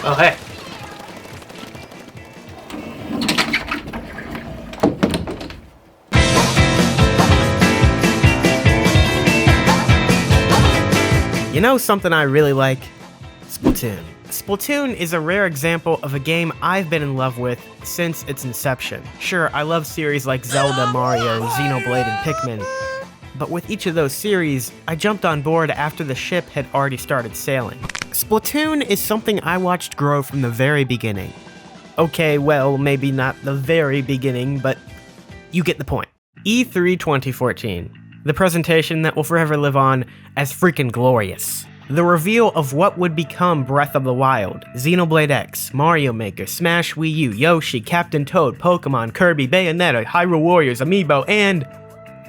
Oh, hey. You know something I really like? Splatoon. Splatoon is a rare example of a game I've been in love with since its inception. Sure, I love series like Zelda, Mario, Xenoblade, and Pikmin, but with each of those series, I jumped on board after the ship had already started sailing. Splatoon is something I watched grow from the very beginning. Okay, well, maybe not the very beginning, but you get the point. E3 2014. The presentation that will forever live on as freaking glorious. The reveal of what would become Breath of the Wild, Xenoblade X, Mario Maker, Smash Wii U, Yoshi, Captain Toad, Pokemon, Kirby, Bayonetta, Hyrule Warriors, Amiibo, and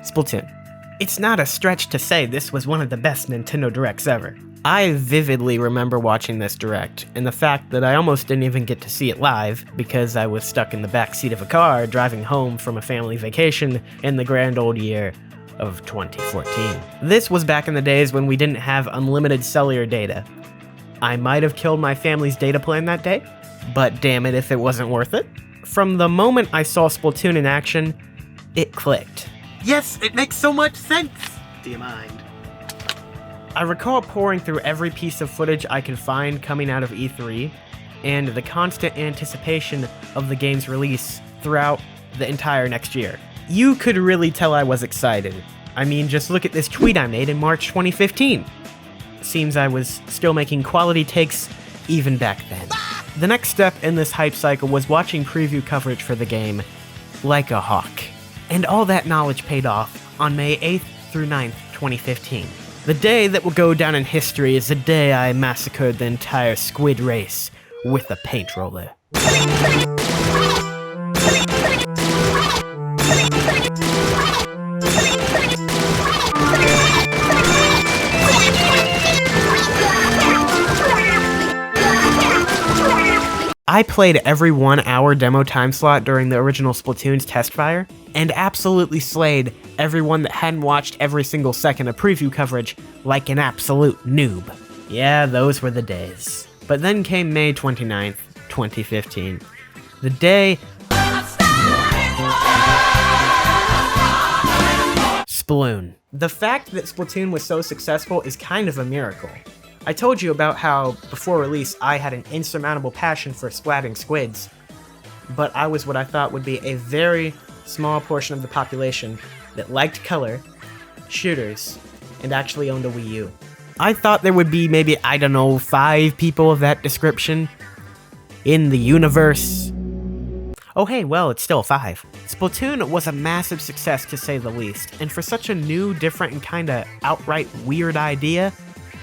Splatoon. It's not a stretch to say this was one of the best Nintendo Directs ever. I vividly remember watching this Direct, and the fact that I almost didn't even get to see it live because I was stuck in the backseat of a car driving home from a family vacation in the grand old year of 2014. This was back in the days when we didn't have unlimited cellular data. I might have killed my family's data plan that day, but damn it if it wasn't worth it. From the moment I saw Splatoon in action, it clicked. Yes, it makes so much sense! Do you mind? I recall pouring through every piece of footage I could find coming out of E3, and the constant anticipation of the game's release throughout the entire next year. You could really tell I was excited. I mean, just look at this tweet I made in March 2015. Seems I was still making quality takes even back then. The next step in this hype cycle was watching preview coverage for the game like a hawk. And all that knowledge paid off on May 8th through 9th, 2015. The day that will go down in history is the day I massacred the entire squid race with a paint roller. I played every 1 hour demo time slot during the original Splatoon's test fire, and absolutely slayed everyone that hadn't watched every single second of preview coverage like an absolute noob. Yeah, those were the days. But then came May 29th, 2015. The day Sploon. The fact that Splatoon was so successful is kind of a miracle. I told you about how, before release, I had an insurmountable passion for splatting squids, but I was what I thought would be a very small portion of the population that liked color, shooters, and actually owned a Wii U. I thought there would be maybe, 5 people of that description in the universe. Oh hey, well, it's still 5. Splatoon was a massive success to say the least, and for such a new, different, and kinda outright weird idea,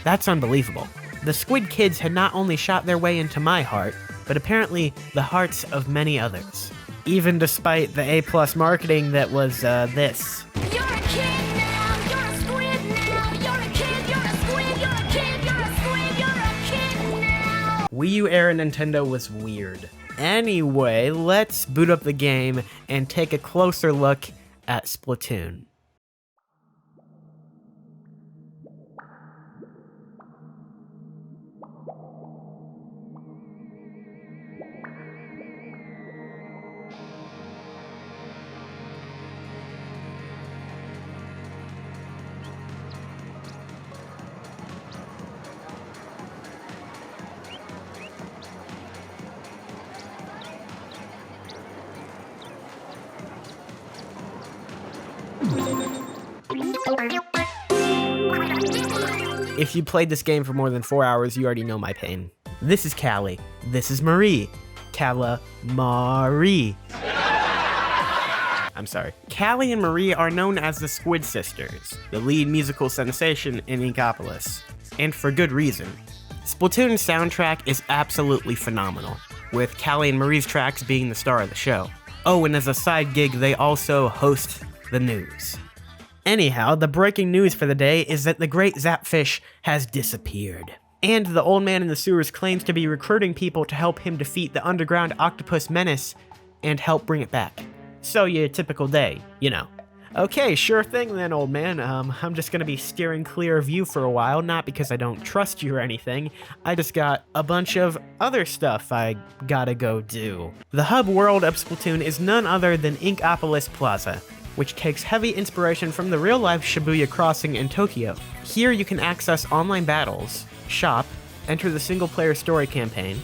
that's unbelievable. The Squid Kids had not only shot their way into my heart, but apparently the hearts of many others. Even despite the A+ marketing that was, this. You're a kid now, you're a squid now, you're a kid, you're a squid, you're a kid, you're a squid, you're a kid now. Wii U era Nintendo was weird. Anyway, let's boot up the game and take a closer look at Splatoon. If you played this game for more than 4 hours, you already know my pain. This is Callie. This is Marie. Marie. I'm sorry. Callie and Marie are known as the Squid Sisters, the lead musical sensation in Inkopolis. And for good reason. Splatoon's soundtrack is absolutely phenomenal, with Callie and Marie's tracks being the star of the show. Oh, and as a side gig, they also host the news. Anyhow, the breaking news for the day is that the Great Zapfish has disappeared. And the old man in the sewers claims to be recruiting people to help him defeat the underground octopus menace and help bring it back. So your typical day, you know. Okay, sure thing then, old man. I'm just gonna be steering clear of you for a while, not because I don't trust you or anything. I just got a bunch of other stuff I gotta go do. The hub world of Splatoon is none other than Inkopolis Plaza, which takes heavy inspiration from the real-life Shibuya Crossing in Tokyo. Here you can access online battles, shop, enter the single-player story campaign,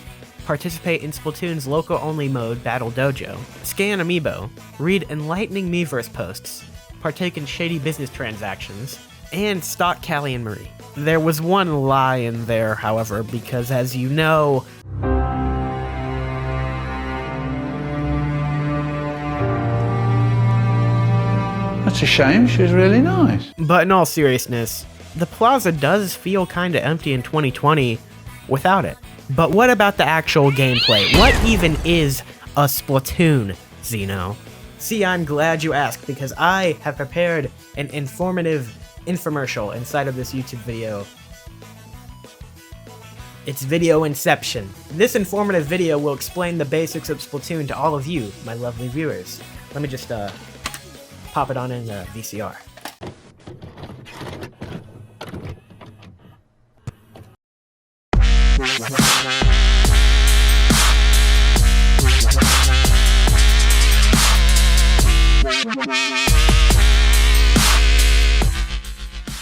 participate in Splatoon's local-only mode, Battle Dojo, scan amiibo, read enlightening Miiverse posts, partake in shady business transactions, and stalk Callie and Marie. There was one lie in there, however, because as you know, That's a shame, she was really nice. but in all seriousness, the plaza does feel kinda empty in 2020 without it. But what about the actual gameplay? What even is a Splatoon, Xeno? See, I'm glad you asked, because I have prepared an informative infomercial inside of this YouTube video. It's video inception. This informative video will explain the basics of Splatoon to all of you, my lovely viewers. Let me just pop it on in the VCR.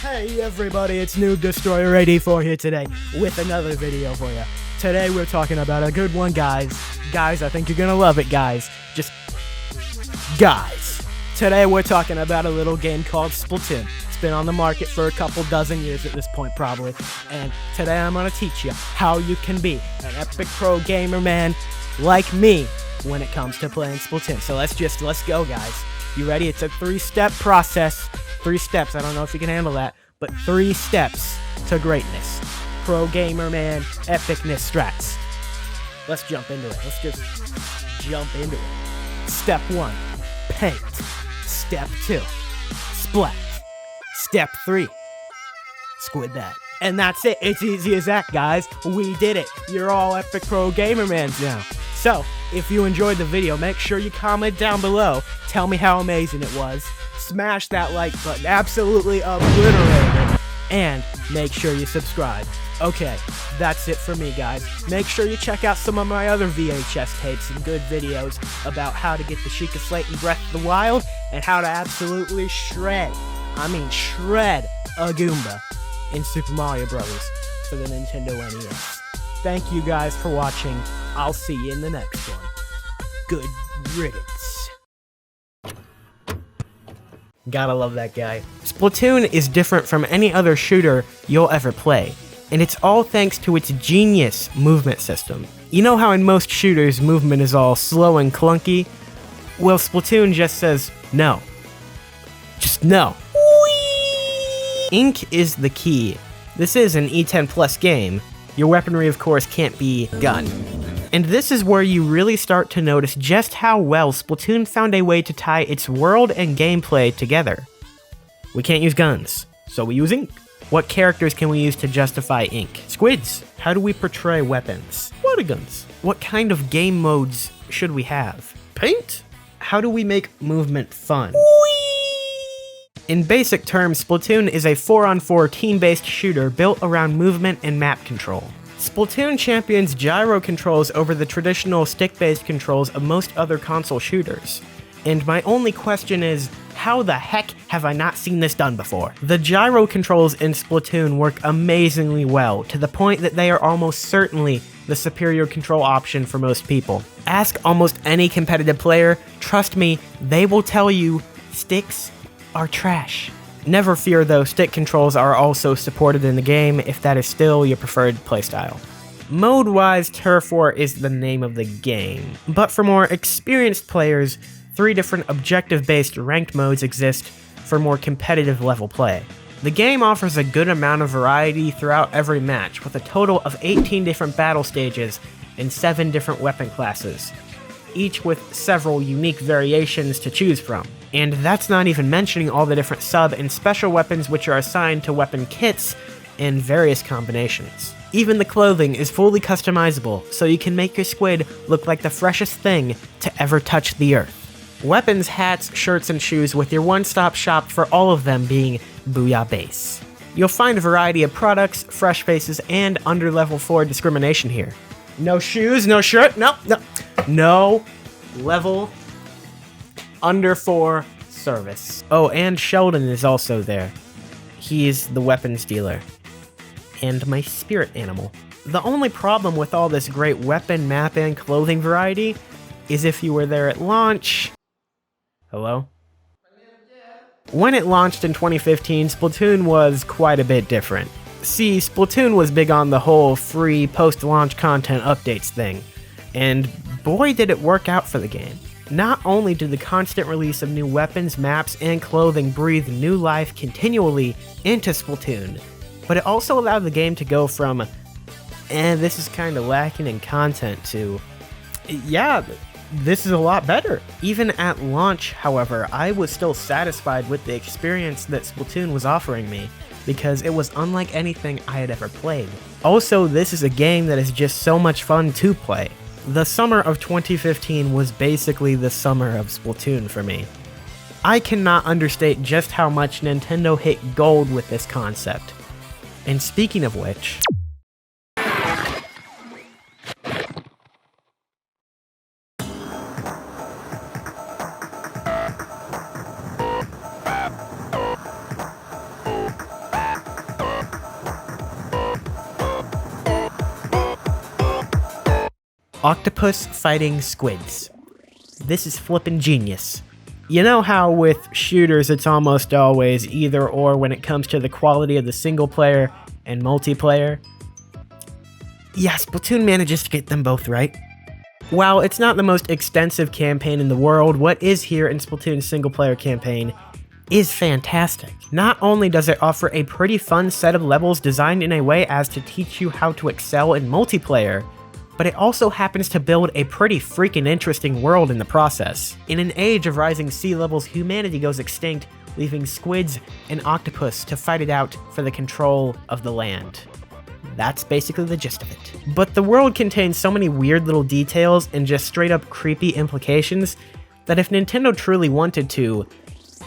Hey everybody, it's Noob Destroyer 84 here today with another video for you. Today we're talking about a good one, guys. Guys, I think you're gonna love it, guys. Just guys. Today we're talking about a little game called Splatoon. It's been on the market for a couple dozen years at this point probably, and today I'm gonna teach you how you can be an epic pro gamer man like me when it comes to playing Splatoon. So let's go, guys. You ready? It's a 3-step process. 3 steps. I don't know if you can handle that, but 3 steps to greatness. Pro gamer man, epicness strats. Let's jump into it. Let's just jump into it. Step 1, paint. Step 2, splat. Step 3, squid that. And that's it. It's easy as that, guys. We did it. You're all epic pro gamer mans now. So, if you enjoyed the video, make sure you comment down below. Tell me how amazing it was. Smash that like button. Absolutely obliterate it. And make sure you subscribe. Okay, that's it for me, guys. Make sure you check out some of my other VHS tapes and good videos about how to get the Sheikah Slate in Breath of the Wild and how to absolutely shred a Goomba in Super Mario Bros. For the Nintendo NES. Thank you guys for watching. I'll see you in the next one. Good riddance. Gotta love that guy. Splatoon is different from any other shooter you'll ever play, and it's all thanks to its genius movement system. You know how in most shooters movement is all slow and clunky? Well, Splatoon just says no. Just no. Whee! Ink is the key. This is an E10 Plus game. Your weaponry, of course, can't be gun. And this is where you really start to notice just how well Splatoon found a way to tie its world and gameplay together. We can't use guns, so we use ink. What characters can we use to justify ink? Squids. How do we portray weapons? Water guns. What kind of game modes should we have? Paint. How do we make movement fun? In basic terms, Splatoon is a 4-on-4 team-based shooter built around movement and map control. Splatoon champions gyro controls over the traditional stick-based controls of most other console shooters. And my only question is, how the heck have I not seen this done before? The gyro controls in Splatoon work amazingly well, to the point that they are almost certainly the superior control option for most people. Ask almost any competitive player, trust me, they will tell you sticks are trash. Never fear though, stick controls are also supported in the game if that is still your preferred playstyle. Mode-wise, Turf War is the name of the game, but for more experienced players, 3 different objective-based ranked modes exist for more competitive level play. The game offers a good amount of variety throughout every match, with a total of 18 different battle stages and 7 different weapon classes, each with several unique variations to choose from. And that's not even mentioning all the different sub and special weapons which are assigned to weapon kits in various combinations. Even the clothing is fully customizable, so you can make your squid look like the freshest thing to ever touch the earth. Weapons, hats, shirts, and shoes with your one-stop shop for all of them being Booyah Base. You'll find a variety of products, fresh faces, and under level 4 discrimination here. No shoes, no shirt, no level under 4 service. Oh, and Sheldon is also there. He's the weapons dealer. And my spirit animal. The only problem with all this great weapon, map, and clothing variety is if you were there at launch... Hello? When it launched in 2015, Splatoon was quite a bit different. See, Splatoon was big on the whole free post-launch content updates thing, and boy did it work out for the game. Not only did the constant release of new weapons, maps, and clothing breathe new life continually into Splatoon, but it also allowed the game to go from, this is kinda lacking in content to, yeah, this is a lot better. Even at launch, however, I was still satisfied with the experience that Splatoon was offering me, because it was unlike anything I had ever played. Also, this is a game that is just so much fun to play. The summer of 2015 was basically the summer of Splatoon for me. I cannot understate just how much Nintendo hit gold with this concept. And speaking of which... Octopus fighting squids. This is flippin' genius. You know how with shooters it's almost always either or when it comes to the quality of the single player and multiplayer? Yeah, Splatoon manages to get them both right. While it's not the most extensive campaign in the world, what is here in Splatoon's single player campaign is fantastic. Not only does it offer a pretty fun set of levels designed in a way as to teach you how to excel in multiplayer, but it also happens to build a pretty freaking interesting world in the process. In an age of rising sea levels, humanity goes extinct, leaving squids and octopus to fight it out for the control of the land. That's basically the gist of it. But the world contains so many weird little details and just straight up creepy implications that if Nintendo truly wanted to,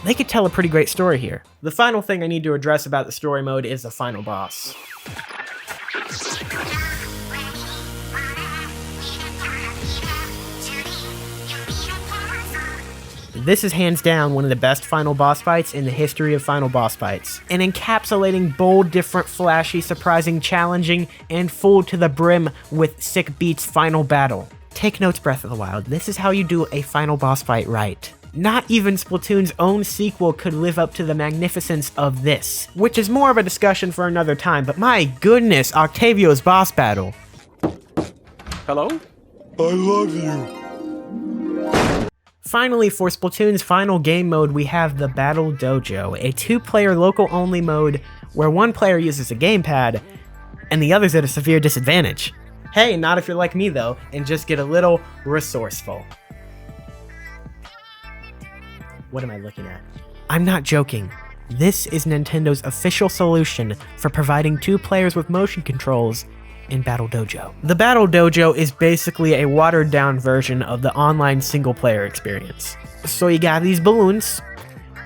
they could tell a pretty great story here. The final thing I need to address about the story mode is the final boss. This is hands down one of the best final boss fights in the history of final boss fights, and encapsulating bold, different, flashy, surprising, challenging, and full to the brim with sick beats final battle. Take notes, Breath of the Wild, this is how you do a final boss fight right. Not even Splatoon's own sequel could live up to the magnificence of this, which is more of a discussion for another time, but my goodness, Octavio's boss battle. Hello? I love you. Finally, for Splatoon's final game mode, we have the Battle Dojo, a 2-player local-only mode where one player uses a gamepad and the other's at a severe disadvantage. Hey, not if you're like me though, and just get a little resourceful. What am I looking at? I'm not joking. This is Nintendo's official solution for providing 2 players with motion controls in Battle Dojo. The Battle Dojo is basically a watered-down version of the online single-player experience. So you got these balloons,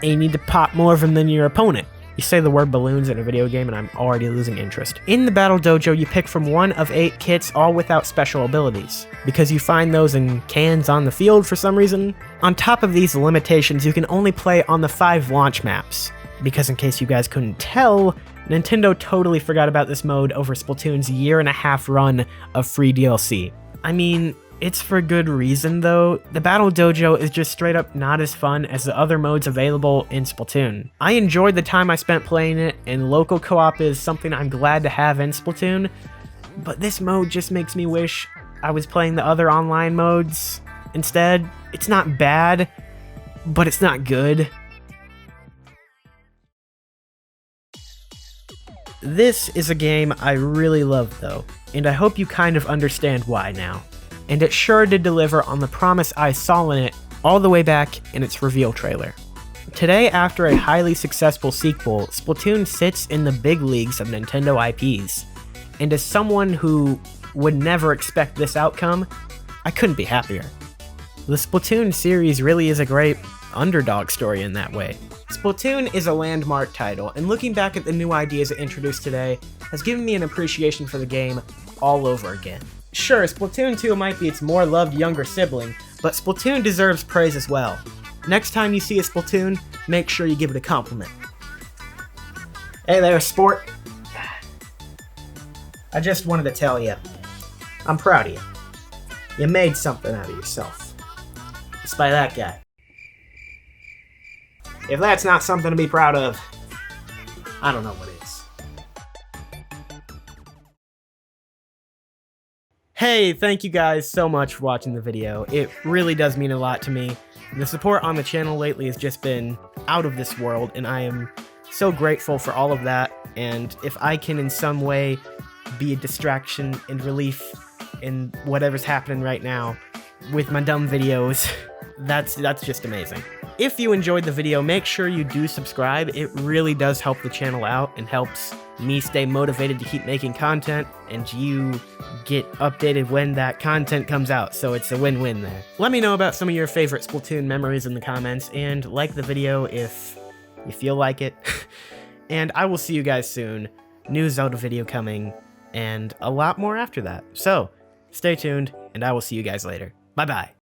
and you need to pop more of them than your opponent. You say the word balloons in a video game and I'm already losing interest. In the Battle Dojo, you pick from 1 of 8 kits, all without special abilities, because you find those in cans on the field for some reason. On top of these limitations, you can only play on the 5 launch maps, because in case you guys couldn't tell, Nintendo totally forgot about this mode over Splatoon's 1.5 year run of free DLC. I mean, it's for good reason though. The Battle Dojo is just straight up not as fun as the other modes available in Splatoon. I enjoyed the time I spent playing it, and local co-op is something I'm glad to have in Splatoon, but this mode just makes me wish I was playing the other online modes instead. It's not bad, but it's not good. This is a game I really love though, and I hope you kind of understand why now. And it sure did deliver on the promise I saw in it all the way back in its reveal trailer. Today, after a highly successful sequel, Splatoon sits in the big leagues of Nintendo IPs. And as someone who would never expect this outcome, I couldn't be happier. The Splatoon series really is a great underdog story in that way. Splatoon is a landmark title, and looking back at the new ideas it introduced today has given me an appreciation for the game all over again. Sure, Splatoon 2 might be its more loved younger sibling, but Splatoon deserves praise as well. Next time you see a Splatoon, make sure you give it a compliment. Hey there, sport. I just wanted to tell you, I'm proud of you. You made something out of yourself. Despite that guy. If that's not something to be proud of, I don't know what is. Hey, thank you guys so much for watching the video. It really does mean a lot to me. The support on the channel lately has just been out of this world, and I am so grateful for all of that. And if I can in some way be a distraction and relief in whatever's happening right now with my dumb videos, that's just amazing. If you enjoyed the video, make sure you do subscribe. It really does help the channel out and helps me stay motivated to keep making content, and you get updated when that content comes out, so it's a win-win there. Let me know about some of your favorite Splatoon memories in the comments, and like the video if you feel like it. And I will see you guys soon. New Zelda video coming, and a lot more after that. So, stay tuned, and I will see you guys later. Bye-bye.